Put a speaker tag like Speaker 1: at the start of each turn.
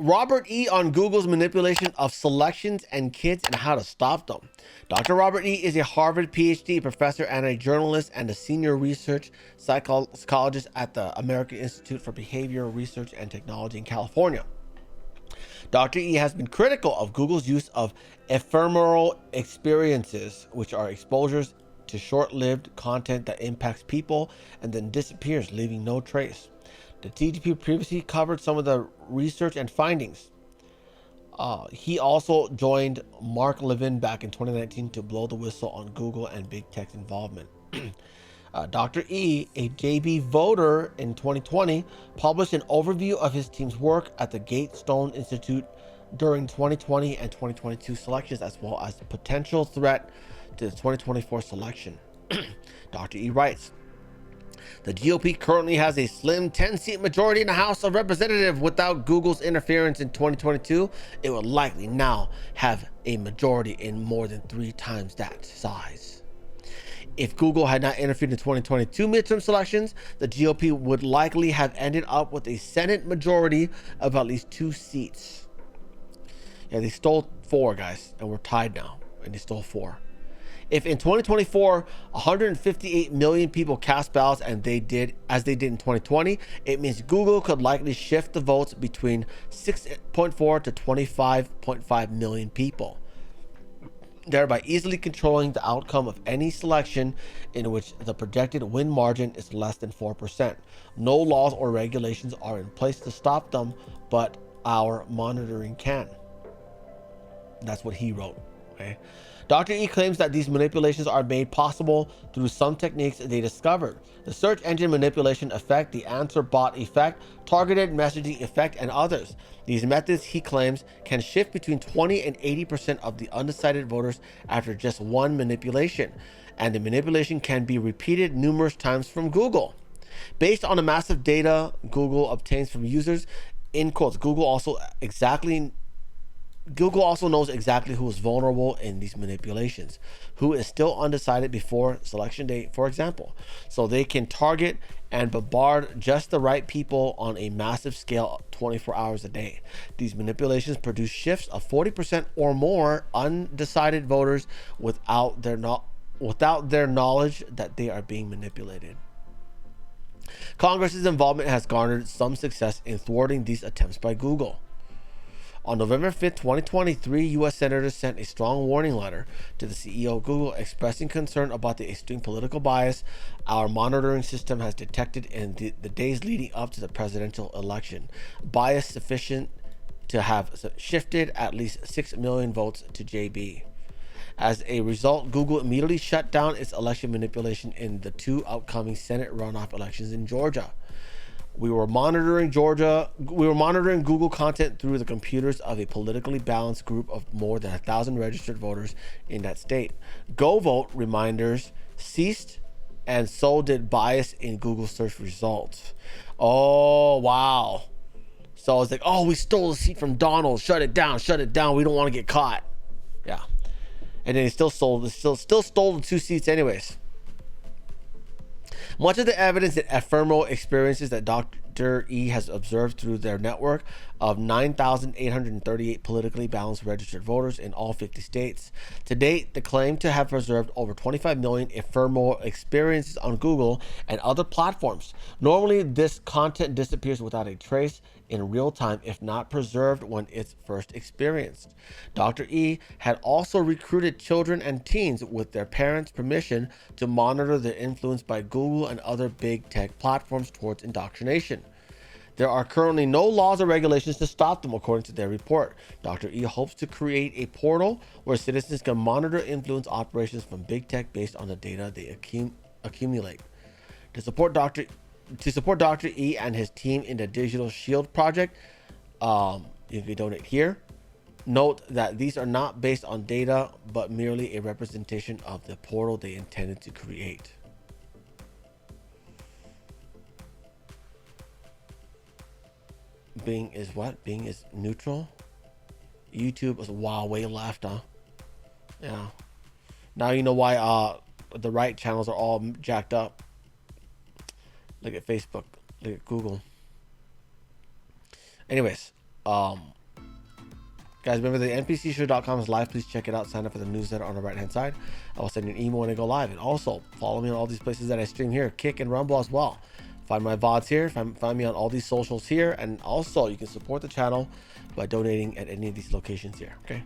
Speaker 1: Robert E. on Google's manipulation of selections and kids and how to stop them. Dr. Robert E. is a Harvard PhD professor and a journalist and a senior research psychologist at the American Institute for Behavioral Research and Technology in California. Dr. E has been critical of Google's use of ephemeral experiences, which are exposures to short-lived content that impacts people and then disappears, leaving no trace. The TTP previously covered some of the research and findings. He also joined Mark Levin back in 2019 to blow the whistle on Google and big tech's involvement. Dr. E, a JB voter in 2020, published an overview of his team's work at the Gatestone Institute during 2020 and 2022 selections, as well as potential threat to the 2024 selection. Dr. E writes, the GOP currently has a slim 10-seat majority in the House of Representatives. Without Google's interference in 2022, it would likely now have a majority in more than 3 times that size. If Google had not interfered in 2022 midterm selections, the GOP would likely have ended up with a Senate majority of at least 2 seats. Yeah, they stole 4, guys, and we're tied now, and they stole 4. If in 2024, 158 million people cast ballots and they did in 2020, it means Google could likely shift the votes between 6.4 to 25.5 million people, thereby easily controlling the outcome of any selection in which the projected win margin is less than 4%. No laws or regulations are in place to stop them, but our monitoring can. That's what he wrote. Okay. Dr. E claims that these manipulations are made possible through some techniques they discovered: the search engine manipulation effect, the answer bot effect, targeted messaging effect, and others. These methods, he claims, can shift between 20 and 80% of the undecided voters after just one manipulation, and the manipulation can be repeated numerous times from Google. Based on the massive data Google obtains from users, in quotes, Google also knows exactly who is vulnerable in these manipulations, who is still undecided before selection day, for example. So they can target and bombard just the right people on a massive scale 24 hours a day. These manipulations produce shifts of 40% or more undecided voters without their knowledge that they are being manipulated. Congress's involvement has garnered some success in thwarting these attempts by Google. On November 5th, 2023, U.S. senators sent a strong warning letter to the CEO of Google expressing concern about the extreme political bias our monitoring system has detected in the days leading up to the presidential election. Bias sufficient to have shifted at least 6 million votes to JB. As a result, Google immediately shut down its election manipulation in the 2 upcoming Senate runoff elections in Georgia. We were monitoring Google content through the computers of a politically balanced group of more than 1,000 registered voters in that state. Go vote reminders ceased, and so did bias in Google search results. Oh, wow. So it's like, oh, we stole a seat from Donald. Shut it down. We don't want to get caught. Yeah. And then he still stole the 2 seats anyways. Much of the evidence and ephemeral experiences that Dr. E has observed through their network of 9,838 politically balanced registered voters in all 50 states. To date, they claim to have preserved over 25 million ephemeral experiences on Google and other platforms. Normally, this content disappears without a trace in real time if not preserved when it's first experienced. Dr. E had also recruited children and teens with their parents' permission to monitor their influence by Google and other big tech platforms towards indoctrination. There are currently no laws or regulations to stop them, according to their report. Dr. E hopes to create a portal where citizens can monitor influence operations from big tech based on the data they accumulate. To support Dr. E and his team in the Digital Shield project, you can donate here. Note that these are not based on data, but merely a representation of the portal they intended to create. Bing is what? Bing is neutral. YouTube is way left, huh? Yeah. Now you know why the right channels are all jacked up. Look at Facebook. Look at Google. Anyways, Guys, remember the npcshow.com is live. Please check it out. Sign up for the newsletter on the right hand side. I will send you an email when I go live. And also follow me on all these places that I stream here, Kick and Rumble as well. Find my VODs here. Find me on all these socials here. And also you can support the channel by donating at any of these locations here. Okay.